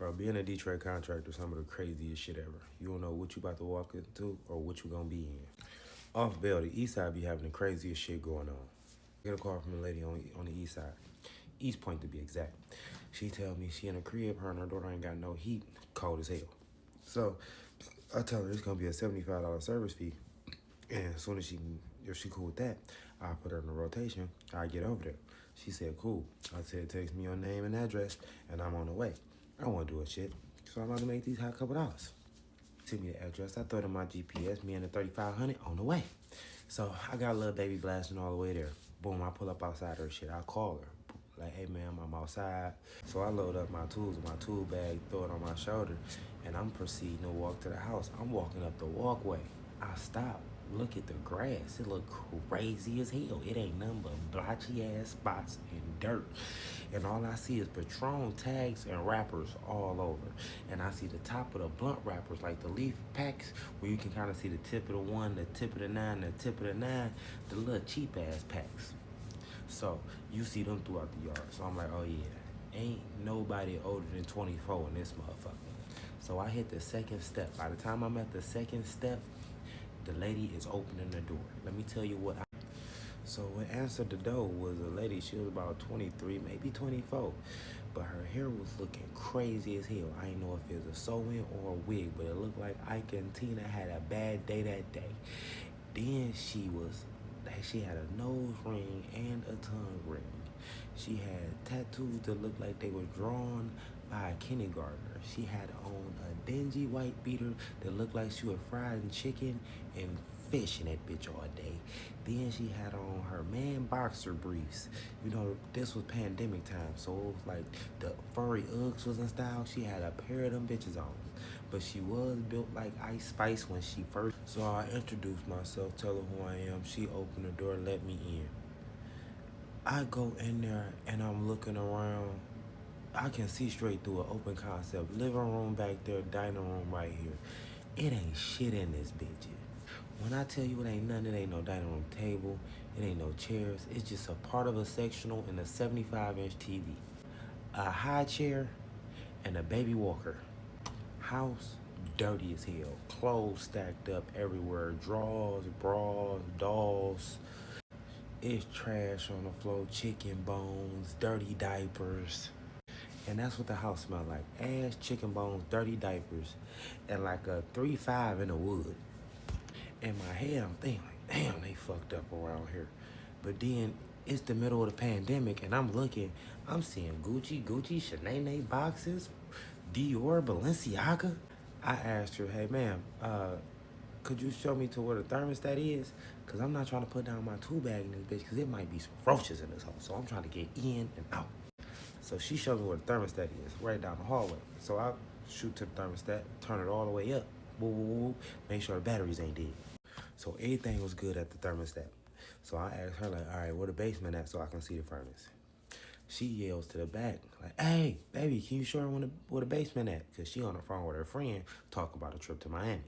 Bro, being a Detroit contractor is some of the craziest shit ever. You don't know what you about to walk into or what you gonna be in. Off Bell, the east side be having the craziest shit going on. I get a call from a lady on the east side. East Point to be exact. She tell me she in a crib, her and her daughter ain't got no heat, cold as hell. So I tell her it's gonna be a $75 service fee. And as soon as if she cool with that, I put her in the rotation, I get over there. She said, cool. I said, text me your name and address, and I'm on the way. I don't want to do a shit, so I'm about to make these hot couple dollars. Send me the address. I throw it in my GPS, me and the 3500 on the way. So I got a little baby blasting all the way there. Boom, I pull up outside her shit. I call her. Like, hey, ma'am, I'm outside. So I load up my tools in my tool bag, throw it on my shoulder, and I'm proceeding to walk to the house. I'm walking up the walkway. I stop. Look at the grass. It look crazy as hell. It ain't nothing but blotchy ass spots and dirt. And all I see is Patron tags and wrappers all over. And I see the top of the blunt wrappers, like the leaf packs, where you can kind of see the tip of the 1, the tip of the 9, the tip of the 9, the little cheap ass packs. So you see them throughout the yard. So I'm like, oh yeah, ain't nobody older than 24 in this motherfucker. So I hit the second step. By the time I'm at the second step, the lady is opening the door. Let me tell you what So what answered the door was a lady. She was about 23, maybe 24. But her hair was looking crazy as hell. I didn't know if it was a sew-in or a wig, but it looked like Ike and Tina had a bad day that day. Then she had a nose ring and a tongue ring. She had tattoos that looked like they were drawn by a kindergartner. She had on a dingy white beater that looked like she was frying chicken and fish in that bitch all day. Then she had on her man boxer briefs. You know, this was pandemic time, so it was like the furry Uggs was in style. She had a pair of them bitches on. But she was built like Ice Spice when she first. So I introduced myself, tell her who I am. She opened the door, let me in. I go in there and I'm looking around. I can see straight through an open concept. Living room back there, dining room right here. It ain't shit in this bitch. When I tell you it ain't nothing, it ain't no dining room table, it ain't no chairs. It's just a part of a sectional and a 75-inch TV. A high chair and a baby walker. House dirty as hell. Clothes stacked up everywhere. Drawers, bras, dolls. It's trash on the floor, chicken bones, dirty diapers. And that's what the house smelled like. Ass, chicken bones, dirty diapers, and like a 3-5 in the wood. In my head, I'm thinking like, damn, they fucked up around here. But then it's the middle of the pandemic, and I'm seeing Gucci, Chanel boxes, Dior, Balenciaga. I asked her, hey, ma'am, could you show me to where the thermostat is? Because I'm not trying to put down my tool bag in this bitch, because it might be some roaches in this house. So I'm trying to get in and out. So she showed me where the thermostat is, right down the hallway. So I shoot to the thermostat, turn it all the way up. Woo, woo, woo, make sure the batteries ain't dead. So everything was good at the thermostat. So I asked her, like, all right, where the basement at so I can see the furnace? She yells to the back, like, hey, baby, can you show her where the basement at? Because she on the phone with her friend talking about a trip to Miami.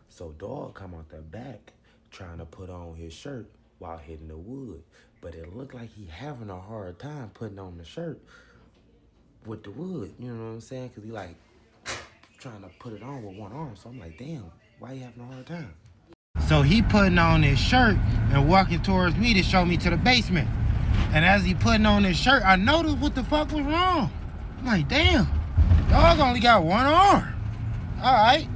So dog come out the back trying to put on his shirt while hitting the wood. But it looked like he having a hard time putting on the shirt with the wood. You know what I'm saying? Because he like trying to put it on with one arm. So I'm like, damn, why you having a hard time? So he putting on his shirt and walking towards me to show me to the basement. And as he putting on his shirt, I noticed what the fuck was wrong. I'm like, damn, dog only got one arm. All right.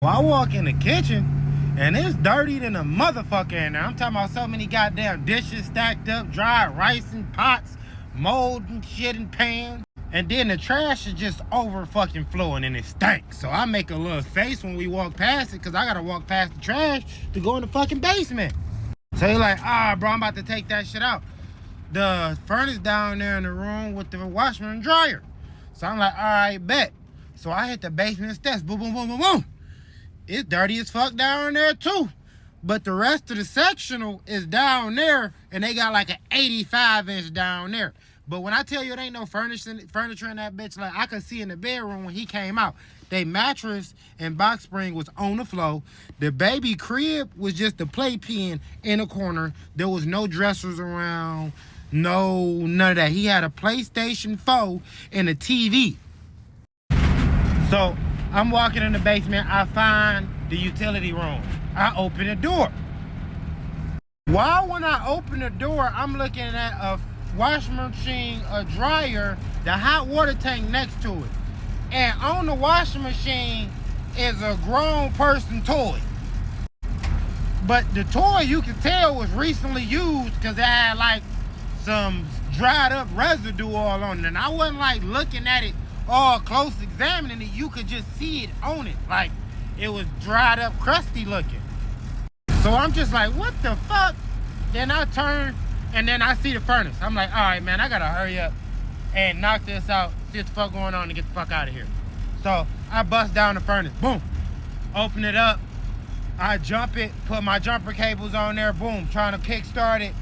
Well, I walk in the kitchen and it's dirty than a motherfucker in there. I'm talking about so many goddamn dishes stacked up, dry rice and pots, mold and shit in pans. And then the trash is just over fucking flowing and it stinks. So I make a little face when we walk past it because I gotta walk past the trash to go in the fucking basement. So you're like, bro, I'm about to take that shit out. The furnace down there in the room with the washer and dryer. So I'm like, all right, bet. So I hit the basement steps, boom, boom, boom, boom, boom. It's dirty as fuck down there too. But the rest of the sectional is down there and they got like an 85-inch down there. But when I tell you it ain't no furniture in that bitch, like I could see in the bedroom when he came out, they mattress and box spring was on the floor. The baby crib was just a playpen in a corner. There was no dressers around, none of that. He had a PlayStation 4 and a TV. So I'm walking in the basement. I find the utility room. I open the door. While when I open the door, I'm looking at a washing machine, a dryer, the hot water tank next to it. And on the washing machine is a grown person toy. But the toy, you can tell, was recently used because it had like some dried up residue all on it. And I wasn't like looking at it all close, examining it. You could just see it on it. Like it was dried up, crusty looking. So I'm just like, what the fuck? Then I turn and then I see the furnace. I'm like, all right, man, I gotta hurry up and knock this out, see what the fuck going on and get the fuck out of here. So I bust down the furnace, boom, open it up. I jump it, put my jumper cables on there, boom, trying to kickstart it.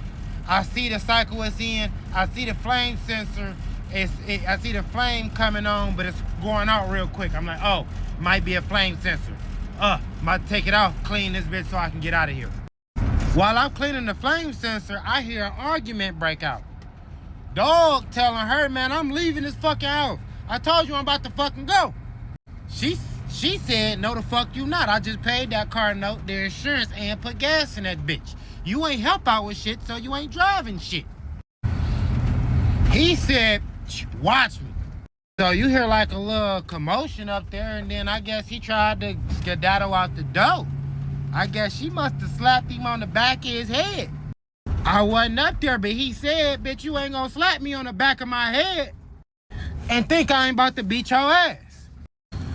I see the cycle it's in. I see the flame sensor. I see the flame coming on, but it's going out real quick. I'm like, oh, might be a flame sensor. Might take it off, clean this bitch so I can get out of here. While I'm cleaning the flame sensor, I hear an argument break out. Dog telling her, man, I'm leaving this fucking house. I told you I'm about to fucking go. She said, no the fuck you not. I just paid that car note, their insurance, and put gas in that bitch. You ain't help out with shit, so you ain't driving shit. He said, watch me. So you hear like a little commotion up there, and then I guess he tried to skedaddle out the door. I guess she must have slapped him on the back of his head. I wasn't up there, but he said, bitch, you ain't gonna slap me on the back of my head and think I ain't about to beat your ass.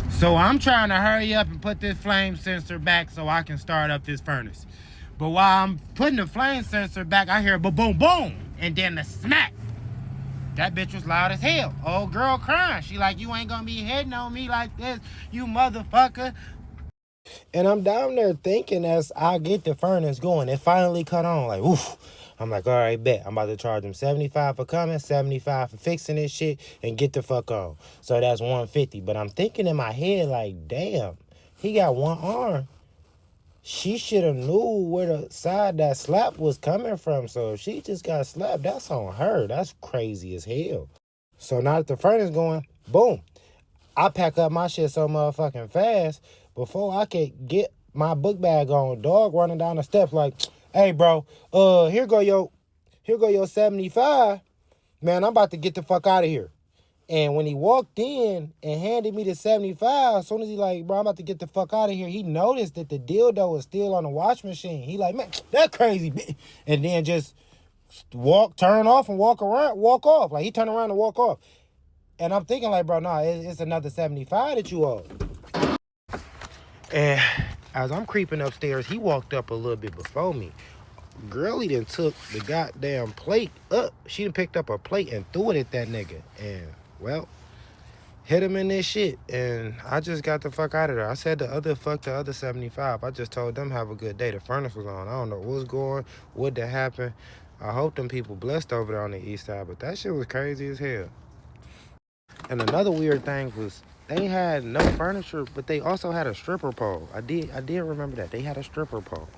So I'm trying to hurry up and put this flame sensor back so I can start up this furnace. But while I'm putting the flame sensor back, I hear a boom, boom, and then the smack. That bitch was loud as hell. Old girl crying. She like, you ain't gonna be hitting on me like this, you motherfucker. And I'm down there thinking as I get the furnace going, it finally cut on. Like, oof. I'm like, all right, bet. I'm about to charge them $75 for coming, $75 for fixing this shit, and get the fuck on. So that's $150. But I'm thinking in my head, like, damn, he got one arm. She should have knew where the side that slap was coming from. So if she just got slapped, that's on her. That's crazy as hell. So now that the furnace going, boom. I pack up my shit so motherfucking fast. Before I could get my book bag on, dog running down the steps like, hey, bro, here go your 75. Man, I'm about to get the fuck out of here. And when he walked in and handed me the 75, as soon as he like, bro, I'm about to get the fuck out of here, he noticed that the dildo was still on the wash machine. He like, man, that crazy bitch. And then just turn off and walk off. Like, he turned around and walk off. And I'm thinking like, bro, nah, it's another 75 that you owe. And as I'm creeping upstairs, he walked up a little bit before me. Girlie done took the goddamn plate up. She done picked up a plate and threw it at that nigga. And, well, hit him in this shit. And I just got the fuck out of there. I said fuck the other 75. I just told them have a good day. The furnace was on. I don't know what's going, what did happen. I hope them people blessed over there on the east side. But that shit was crazy as hell. And another weird thing was they had no furniture, but they also had a stripper pole. I did remember that. They had a stripper pole.